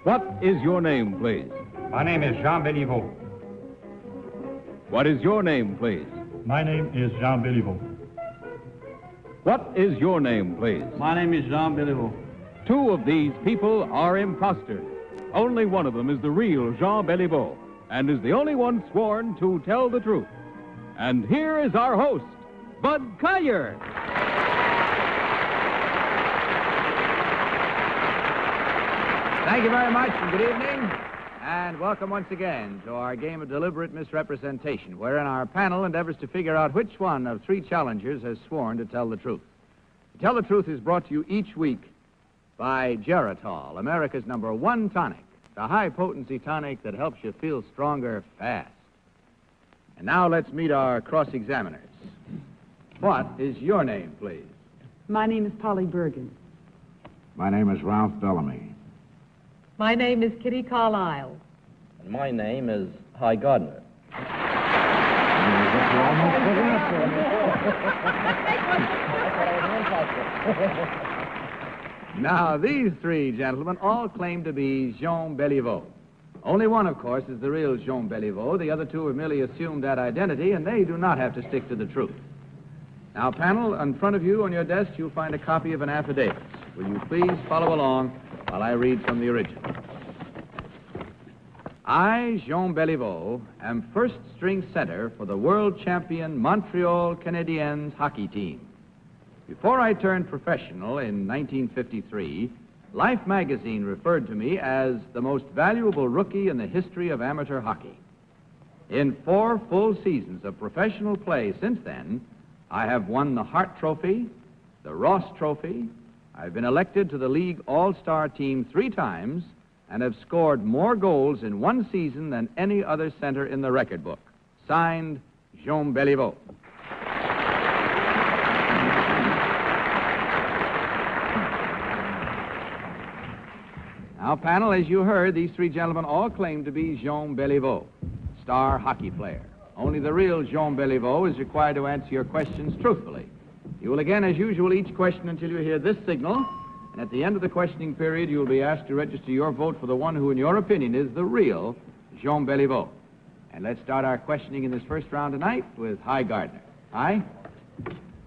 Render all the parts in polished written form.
What is your name, please? My name is Jean Béliveau. What is your name, please? My name is Jean Béliveau. What is your name, please? My name is Jean Béliveau. Two of these people are imposters. Only one of them is the real Jean Béliveau, and is the only one sworn to tell the truth. And here is our host, Bud Collyer. Thank you very much, and good evening, and welcome once again to our game of deliberate misrepresentation, wherein our panel endeavors to figure out which one of three challengers has sworn to tell the truth. To Tell the Truth is brought to you each week by Geritol, America's #1 tonic, the high-potency tonic that helps you feel stronger fast. And now let's meet our cross-examiners. What is your name, please? My name is Polly Bergen. My name is Ralph Bellamy. My name is Kitty Carlisle. And my name is Hy Gardner. Now, these three gentlemen all claim to be Jean Béliveau. Only one, of course, is the real Jean Béliveau. The other two have merely assumed that identity, and they do not have to stick to the truth. Now, panel, in front of you on your desk, you'll find a copy of an affidavit. Will you please follow along while I read from the original? I, Jean Béliveau, am first-string center for the world champion Montreal Canadiens hockey team. Before I turned professional in 1953, Life magazine referred to me as the most valuable rookie in the history of amateur hockey. In 4 full seasons of professional play since then, I have won the Hart Trophy, the Ross Trophy. I've been elected to the League All-Star team 3 times and have scored more goals in one season than any other center in the record book. Signed, Jean Béliveau. Now, panel, as you heard, these 3 gentlemen all claim to be Jean Béliveau, star hockey player. Only the real Jean Béliveau is required to answer your questions truthfully. You will again, as usual, each question until you hear this signal, and at the end of the questioning period, you will be asked to register your vote for the one who, in your opinion, is the real Jean Béliveau. And let's start our questioning in this first round tonight with Hy Gardner. Hy?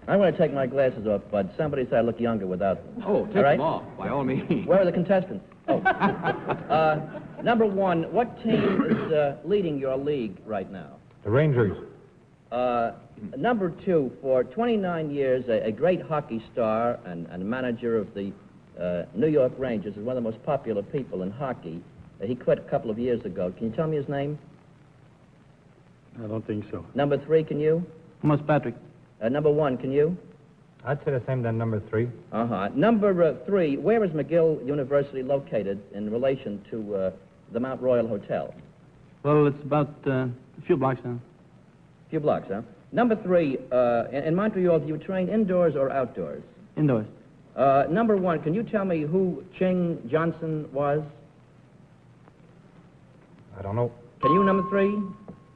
I want to take my glasses off, Bud. Somebody said I look younger without them. Oh, take them off, by all means. Where are the contestants? Oh. Number 1, what team is leading your league right now? The Rangers. Number 2, for 29 years, a great hockey star and manager of the New York Rangers, is one of the most popular people in hockey. He quit a couple of years ago. Can you tell me his name? I don't think so. Number 3, can you? Thomas Patrick. Number 1, can you? I'd say the same than number 3. Number 3, where is McGill University located in relation to the Mount Royal Hotel? Well, it's about a few blocks down. A few blocks, huh? Number 3, in Montreal, do you train indoors or outdoors? Indoors. Number 1, can you tell me who Ching Johnson was? I don't know. Can you, number 3?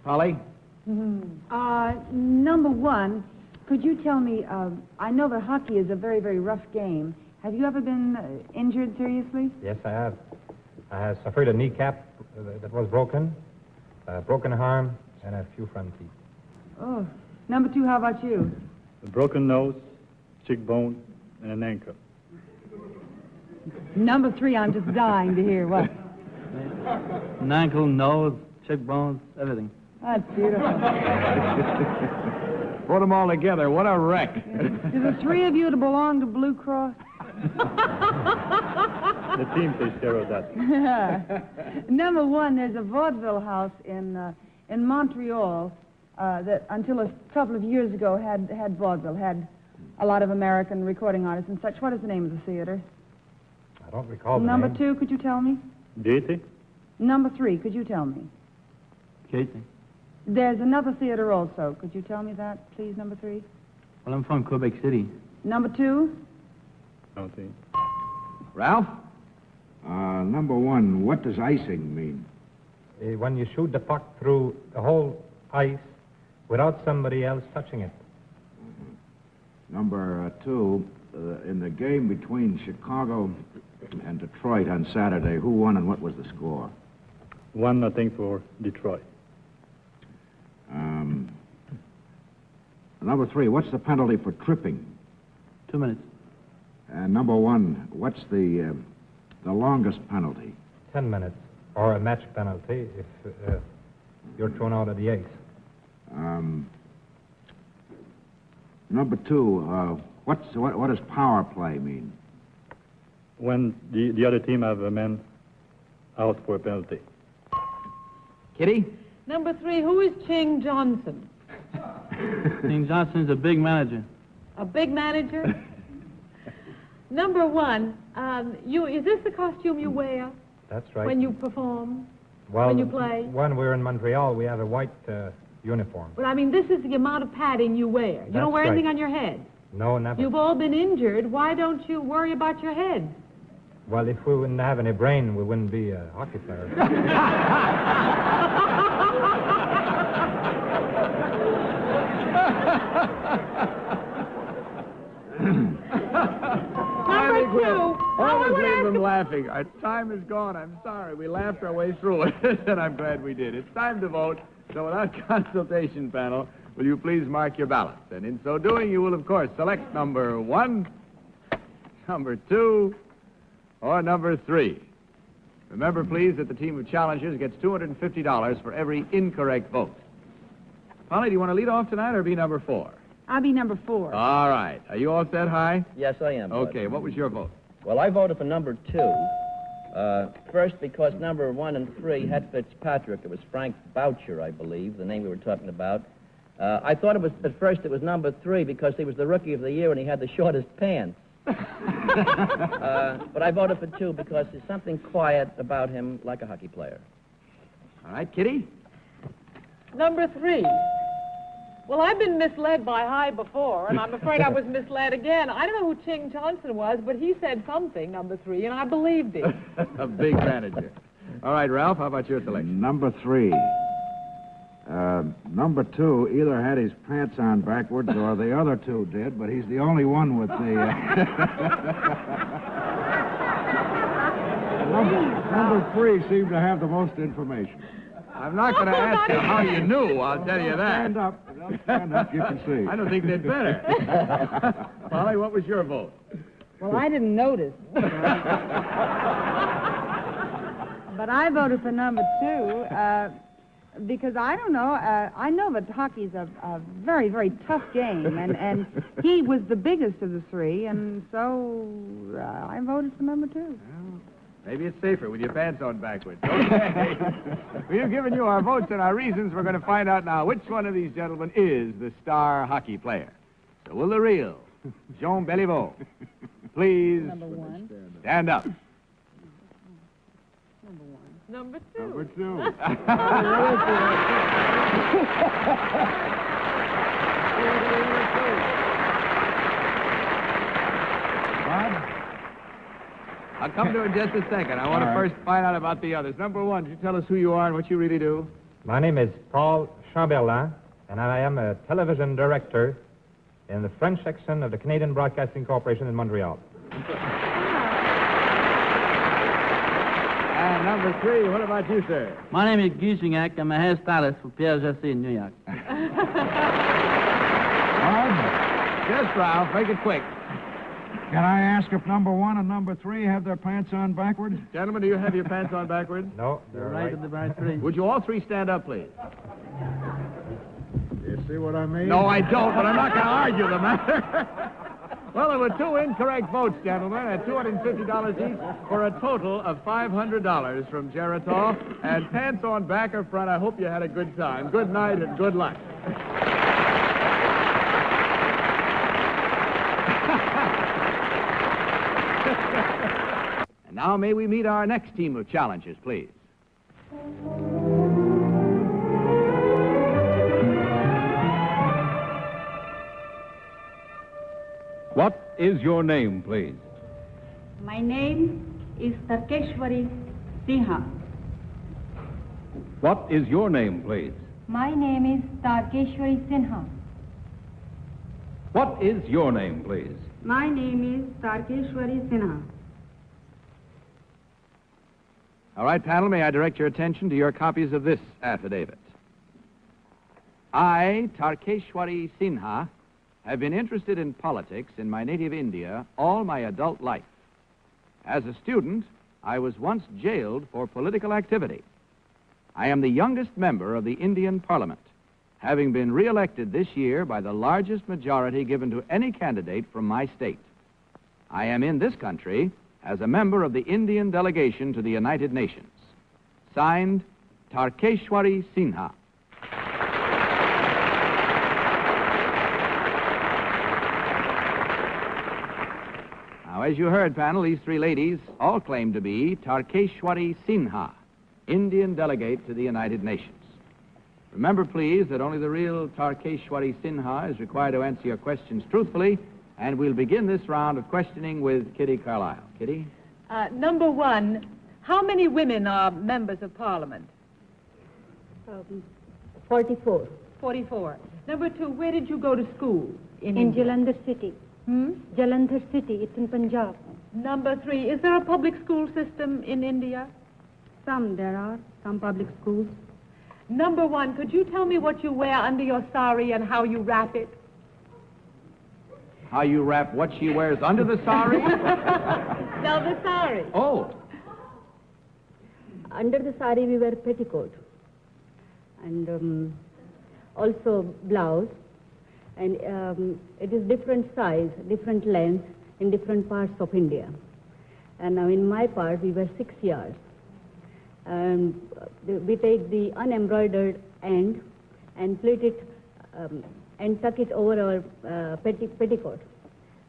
Polly? Number 1, could you tell me, I know that hockey is a very, very rough game. Have you ever been injured seriously? Yes, I have. I have suffered a kneecap that was broken, a broken arm, and a few front teeth. Oh. Number 2, how about you? A broken nose, cheekbone, and an ankle. Number 3, I'm just dying to hear what. An ankle, nose, cheekbones, everything. That's beautiful. Put them all together. What a wreck. Do the 3 of you to belong to Blue Cross? The team takes care of that. Number 1, there's a vaudeville house in Montreal that until a couple of years ago had vaudeville, had a lot of American recording artists and such. What is the name of the theater? I don't recall the Number name. 2, could you tell me? Deity? Number 3, could you tell me? Casey. There's another theater also. Could you tell me that, please, number 3? Well, I'm from Quebec City. Number 2? Nothing. Ralph? Number 1, what does icing mean? When you shoot the puck through the whole ice without somebody else touching it. Number 2, in the game between Chicago and Detroit on Saturday, who won and what was the score? 1-0 for Detroit. Number 3, what's the penalty for tripping? 2 minutes. And number 1, what's the longest penalty? 10 minutes, or a match penalty if you're thrown out of the ace. Number 2, what does power play mean? When the other team have a man out for a penalty. Kitty? Number 3, who is Ching Johnson? King Johnson's a big manager. A big manager? Number 1, is this the costume you wear That's right. when you perform? well, when you play? When we're in Montreal, we have a white uniform. Well, I mean, this is the amount of padding you wear. You don't That's wear anything right. on your head. No, never. You've all been injured. Why don't you worry about your head? Well, if we wouldn't have any brain, we wouldn't be hockey players. Number 2. Always leave them laughing. Our time is gone. I'm sorry. We laughed our way through it, and I'm glad we did. It's time to vote. So without consultation, panel, will you please mark your ballots? And in so doing, you will, of course, select number 1, number 2, or number 3. Remember, please, that the team of challengers gets $250 for every incorrect vote. Polly, do you want to lead off tonight or be number 4? I'll be number 4. All right. Are you all set, High? Yes, I am. Bud. Okay. What was your vote? Well, I voted for number 2. First, because number 1 and 3 had Fitzpatrick. It was Frank Boucher, I believe, the name we were talking about. I thought at first it was number 3 because he was the Rookie of the Year and he had the shortest pants. But I voted for 2 because there's something quiet about him, like a hockey player. All right, Kitty? Number 3. Well, I've been misled by High before, and I'm afraid I was misled again. I don't know who Ching Johnson was, but he said something, number 3, and I believed him. A big manager. All right, Ralph, how about your selection? Number 3. Number 2 either had his pants on backwards or the other 2 did, but he's the only one with the... Number 3 seemed to have the most information. I'm not going to ask you how you knew, I'll tell you that. Stand up. Stand up, you can see. I don't think they'd better. Polly, what was your vote? Well, I didn't notice. But I voted for number 2 because I don't know. I know that hockey's a very, very tough game, and he was the biggest of the 3, and so I voted for number 2. Well, maybe it's safer with your pants on backwards. Okay. We've given you our votes and our reasons. We're going to find out now which one of these gentlemen is the star hockey player. So will the real Jean Beliveau please Number 1. stand up? Number 2. Number 2. I'll come to it in just a second. I want to first find out about the others. Number 1, could you tell us who you are and what you really do? My name is Paul Chamberlain, and I am a television director in the French section of the Canadian Broadcasting Corporation in Montreal. And number 3, what about you, sir? My name is Guy Gignac. I'm a hairstylist for Pierre Jesse in New York. Yes, Ralph, make it quick. Can I ask if number 1 and number 3 have their pants on backwards? Gentlemen, do you have your pants on backwards? No, You're you're right right. at the right 3. Would you all 3 stand up, please? You see what I mean? No, I don't, but I'm not going to argue the matter. Well, there were 2 incorrect votes, gentlemen, at $250 each for a total of $500 from Geritol. And pants on back or front, I hope you had a good time. Good night and good luck. And now may we meet our next team of challengers, please. What is your name, please? My name is Tarkeshwari Sinha. What is your name, please? My name is Tarkeshwari Sinha. What is your name, please? My name is Tarkeshwari Sinha. All right, panel, may I direct your attention to your copies of this affidavit? I, Tarkeshwari Sinha, have been interested in politics in my native India all my adult life. As a student, I was once jailed for political activity. I am the youngest member of the Indian Parliament, having been re-elected this year by the largest majority given to any candidate from my state. I am in this country as a member of the Indian delegation to the United Nations. Signed, Tarkeshwari Sinha. Now, as you heard, panel, these three ladies all claim to be Tarkeshwari Sinha, Indian delegate to the United Nations. Remember, please, that only the real Tarkeshwari Sinha is required to answer your questions truthfully, and we'll begin this round of questioning with Kitty Carlisle. Kitty? Number 1, how many women are members of Parliament? 44. 44. Number 2, where did you go to school? In India? Jalandhar City. Jalandhar City, it's in Punjab. Number 3, is there a public school system in India? There are some public schools. Number 1, could you tell me what you wear under your sari and how you wrap it? How you wrap what she wears under the sari? No, the sari. Oh. Under the sari we wear petticoat. And also blouse. And it is different size, different length in different parts of India. And now in my part we wear 6 yards. And we take the unembroidered end and pleat it and tuck it over our petticoat,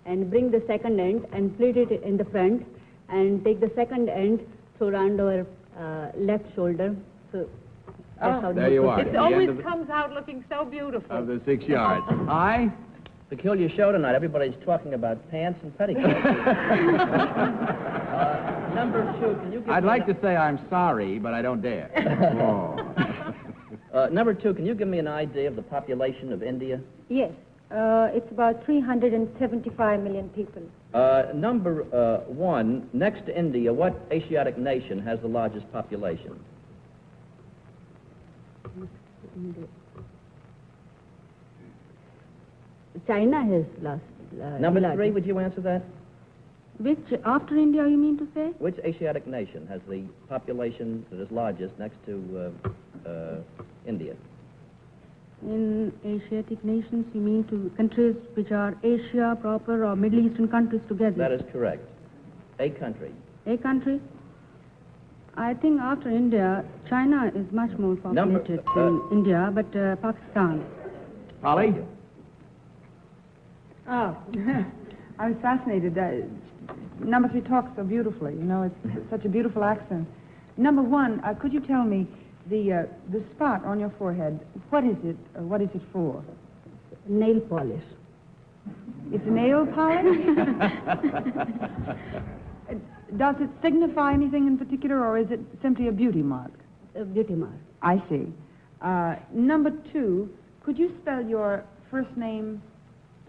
and bring the second end and pleat it in the front, and take the second end through around our left shoulder. So that's how there you are. It always comes out looking so beautiful. Of the 6 yards. I? Peculiar show tonight. Everybody's talking about pants and petticoats. Number 2, can you give I'd me like to say I'm sorry, but I don't dare. Number 2, can you give me an idea of the population of India? Yes, it's about 375 million people. Number 1, next to India, what Asiatic nation has the largest population? China has Number 3, largest. would you answer that? Which, after India, you mean to say? Which Asiatic nation has the population that is largest next to India? In Asiatic nations, you mean to countries which are Asia proper or Middle Eastern countries together? That is correct. A country. A country? I think after India, China is much more populated than India, but Pakistan. Polly? Oh, I was fascinated. Number 3 talks so beautifully. You know, it's such a beautiful accent. Number 1, could you tell me the spot on your forehead? What is it? What is it for? Nail polish. It's nail polish. Does it signify anything in particular, or is it simply a beauty mark? A beauty mark. I see. Number 2, could you spell your first name,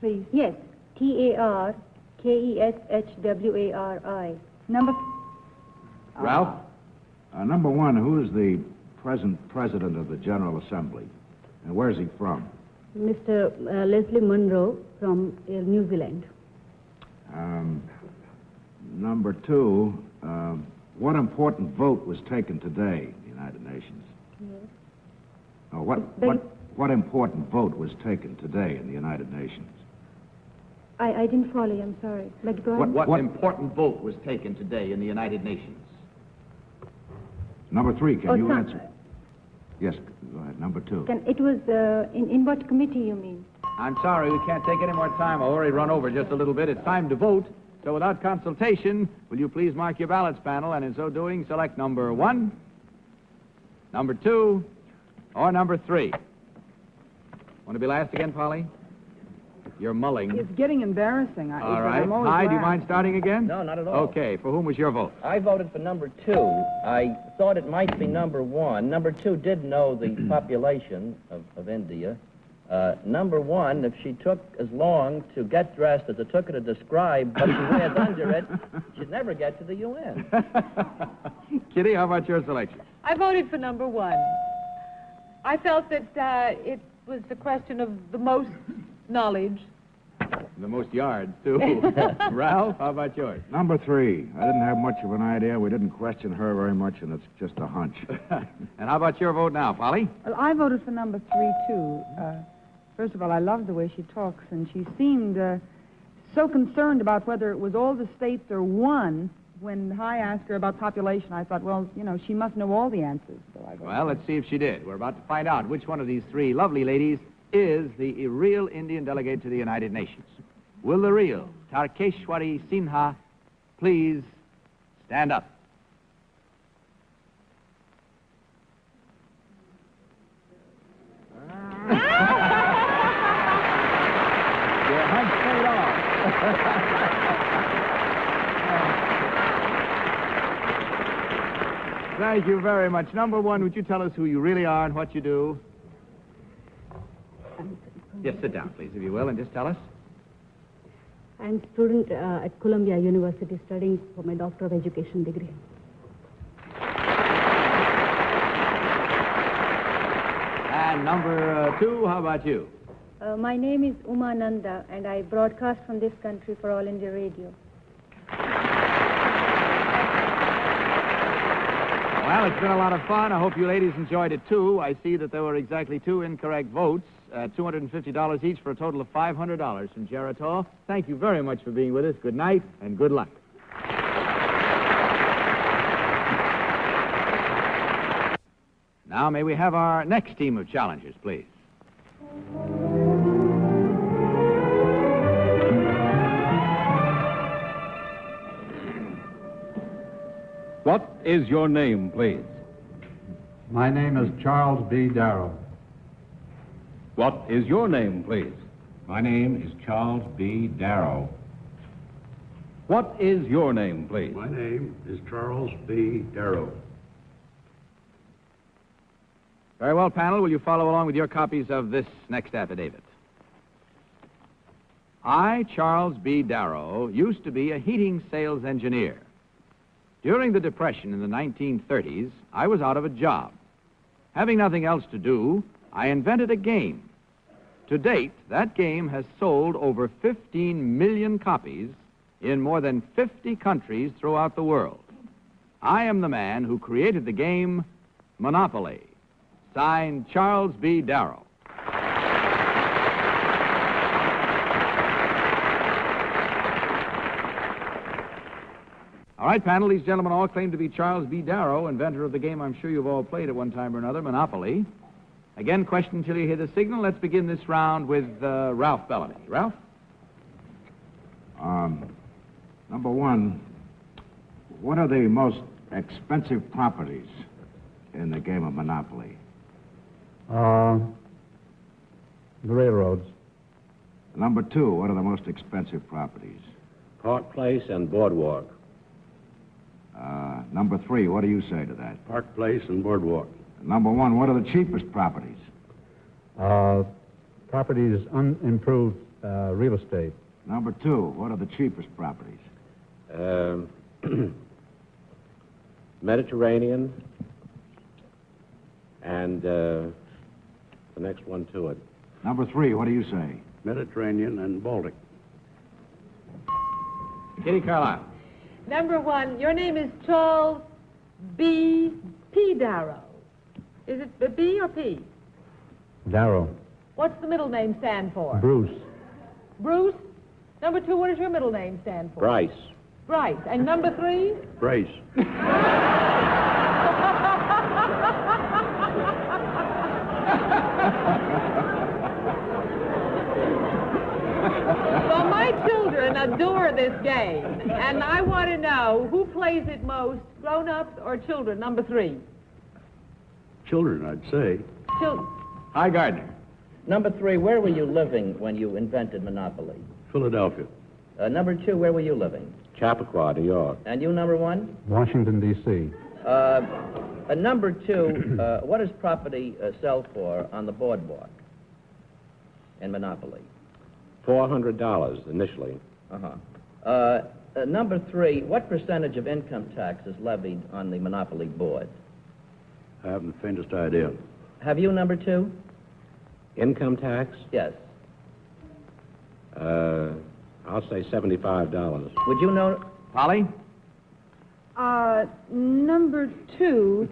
please? Yes, Tarkeshwari. Number... Ralph? Number 1, who is the present president of the General Assembly? And where is he from? Mr. Leslie Munro from New Zealand. Number 2, what important vote was taken today in the United Nations? Yes. Oh, what important vote was taken today in the United Nations? I didn't follow you, I'm sorry. But go ahead. What important vote was taken today in the United Nations? Number 3, can you answer? Yes, go ahead. Number 2. It was in what committee you mean? I'm sorry, we can't take any more time. I've already run over just a little bit. It's time to vote. So without consultation, will you please mark your ballots, panel, and in so doing, select number 1, number 2, or number 3. Want to be last again, Polly? You're mulling. It's getting embarrassing. All right. Hi, do you mind starting again? No, not at all. Okay, for whom was your vote? I voted for number 2. I thought it might be number 1. Number 2 did know the population of India. Number one, if she took as long to get dressed as it took her to describe what she wears under it, she'd never get to the UN. Kitty, how about your selection? I voted for number 1. I felt that it was the question of the most knowledge. The most yards, too. Ralph, how about yours? Number 3. I didn't have much of an idea. We didn't question her very much, and it's just a hunch. And how about your vote now, Polly? Well, I voted for number 3, too. First of all, I loved the way she talks, and she seemed so concerned about whether it was all the states or one. When I asked her about population, I thought, well, she must know all the answers. So I voted. Well, let's see if she did. We're about to find out which one of these 3 lovely ladies is the real Indian delegate to the United Nations. Will the real Tarkeshwari Sinha please stand up? Your hunch paid off. Thank you very much. Number 1, would you tell us who you really are and what you do? Yes, sit down, please, if you will, and just tell us. I'm a student at Columbia University studying for my Doctor of Education degree. And number 2, how about you? My name is Uma Nanda, and I broadcast from this country for All India Radio. Well, it's been a lot of fun. I hope you ladies enjoyed it, too. I see that there were exactly 2 incorrect votes, $250 each for a total of $500 from Geritol. Thank you very much for being with us. Good night and good luck. Now, may we have our next team of challengers, please? What is your name, please? My name is Charles B. Darrow. What is your name, please? My name is Charles B. Darrow. What is your name, please? My name is Charles B. Darrow. Very well, panel. Will you follow along with your copies of this next affidavit? I, Charles B. Darrow, used to be a heating sales engineer. During the Depression in the 1930s, I was out of a job. Having nothing else to do, I invented a game. To date, that game has sold over 15 million copies in more than 50 countries throughout the world. I am the man who created the game Monopoly. Signed, Charles B. Darrow. All right, panel, these gentlemen all claim to be Charles B. Darrow, inventor of the game I'm sure you've all played at one time or another, Monopoly. Again, question until you hear the signal. Let's begin this round with Ralph Bellamy. Ralph? Number 1, what are the most expensive properties in the game of Monopoly? The railroads. Number 2, what are the most expensive properties? Park Place and Boardwalk. Number 3, what do you say to that? Park Place and Boardwalk. Number 1, what are the cheapest properties? Properties unimproved real estate. Number 2, what are the cheapest properties? Mediterranean and the next one to it. Number 3, what do you say? Mediterranean and Baltic. Kitty Carlisle. Number 1, your name is Charles B. P. Darrow. Is it B or P? Darrow. What's the middle name stand for? Bruce. Bruce? Number 2, what does your middle name stand for? Bryce. Bryce. And number 3? Brace. Well, my children adore this game, and I want to know who plays it most, grown-ups or children? Number 3. Children, I'd say. Hi, Gardner. Number 3, where were you living when you invented Monopoly? Philadelphia. Number 2, where were you living? Chappaqua, New York. And you, number 1? Washington, D.C. Number 2, what does property sell for on the boardwalk? in Monopoly? $400 initially. Number 3, what percentage of income tax is levied on the Monopoly board? I haven't the faintest idea. Have you, number 2? Income tax? Yes. I'll say $75. Would you know... Polly? Number 2,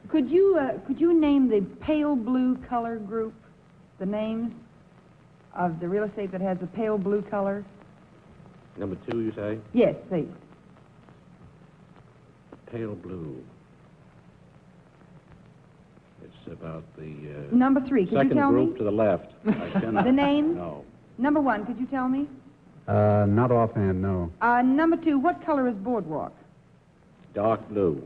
could you name the pale blue color group? The names of the real estate that has a pale blue color? Number 2, you say? Yes, please. Pale blue. It's about the Number 3, could you tell me? second group to the left. I cannot. The name? No. Number 1, could you tell me? Not offhand, no. Number 2, what color is Boardwalk? Dark blue.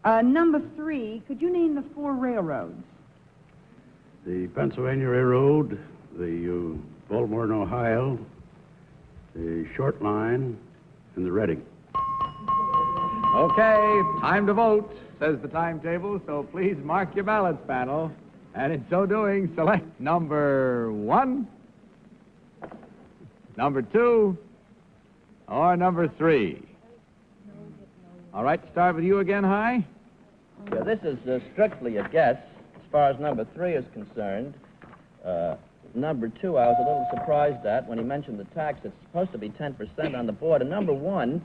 Number 3, could you name the 4 railroads? The Pennsylvania Railroad, the Baltimore and Ohio, the Short Line, and the Reading. Okay, time to vote, says the timetable, so please mark your ballots, panel. And in so doing, select number 1, number 2, or number 3. All right, start with you again, High. Yeah, this is strictly a guess as far as number 3 is concerned. Number 2, I was a little surprised at when he mentioned the tax. It's supposed to be 10% on the board. And number 1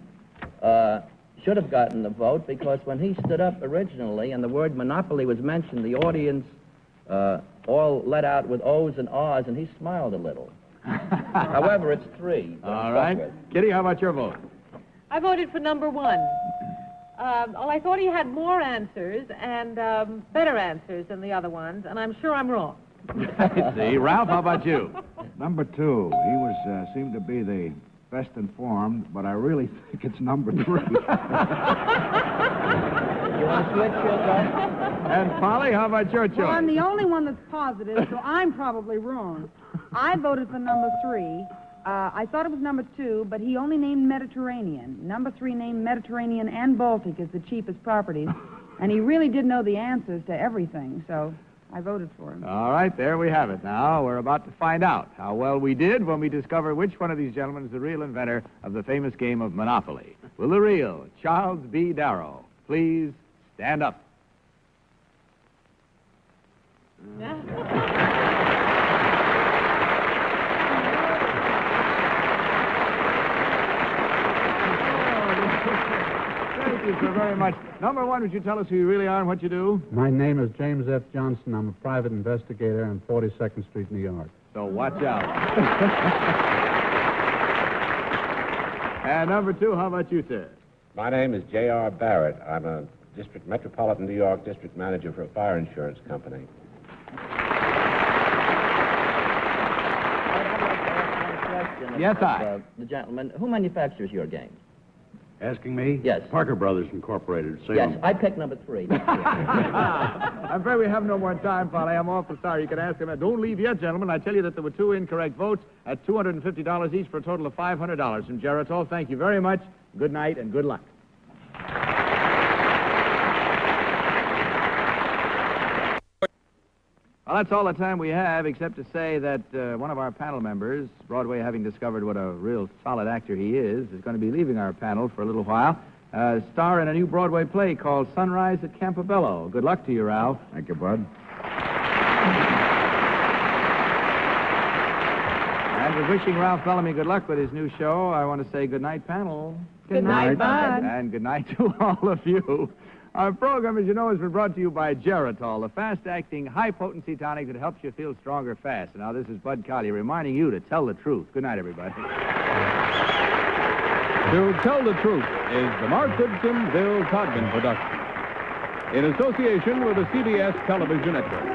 should have gotten the vote because when he stood up originally and the word monopoly was mentioned, the audience all let out with O's and R's, and he smiled a little. However, it's 3. All right. Kitty, how about your vote? I voted for number 1. I thought he had more answers and better answers than the other ones, and I'm sure I'm wrong. See, Ralph, how about you? Number 2. He was seemed to be the best informed, but I really think it's number 3. You want to switch your vote? And Polly, how about your choice? Well, I'm the only one that's positive, so I'm probably wrong. I voted for number 3. I thought it was number 2, but he only named Mediterranean. Number 3 named Mediterranean and Baltic as the cheapest properties, and he really did know the answers to everything, so I voted for him. All right, there we have it. Now, we're about to find out how well we did when we discover which one of these gentlemen is the real inventor of the famous game of Monopoly. Will the real Charles B. Darrow please stand up? Thank you so very much. Number 1, would you tell us who you really are and what you do? My name is James F. Johnson. I'm a private investigator in 42nd Street, New York. So watch out. And number 2, how about you, sir? My name is J.R. Barrett. I'm a Metropolitan New York district manager for a fire insurance company. Yes, I. The gentleman, who manufactures your games? Asking me? Yes. Parker Brothers Incorporated. Salem. Yes, I picked number 3. I'm afraid we have no more time, Polly. I'm awful sorry. You can ask him. Don't leave yet, gentlemen. I tell you that there were 2 incorrect votes at $250 each for a total of $500 from Geritol. Thank you very much. Good night and good luck. Well, that's all the time we have, except to say that one of our panel members, Broadway having discovered what a real solid actor he is going to be leaving our panel for a little while. Star in a new Broadway play called Sunrise at Campobello. Good luck to you, Ralph. Thank you, Bud. And with wishing Ralph Bellamy good luck with his new show, I want to say good night, panel. Good night, Bud. And good night to all of you. Our program, as you know, has been brought to you by Geritol, the fast-acting, high-potency tonic that helps you feel stronger fast. And now this is Bud Collier reminding you to tell the truth. Good night, everybody. To Tell the Truth is the Mark Goodson, Bill Codman production, in association with the CBS Television Network.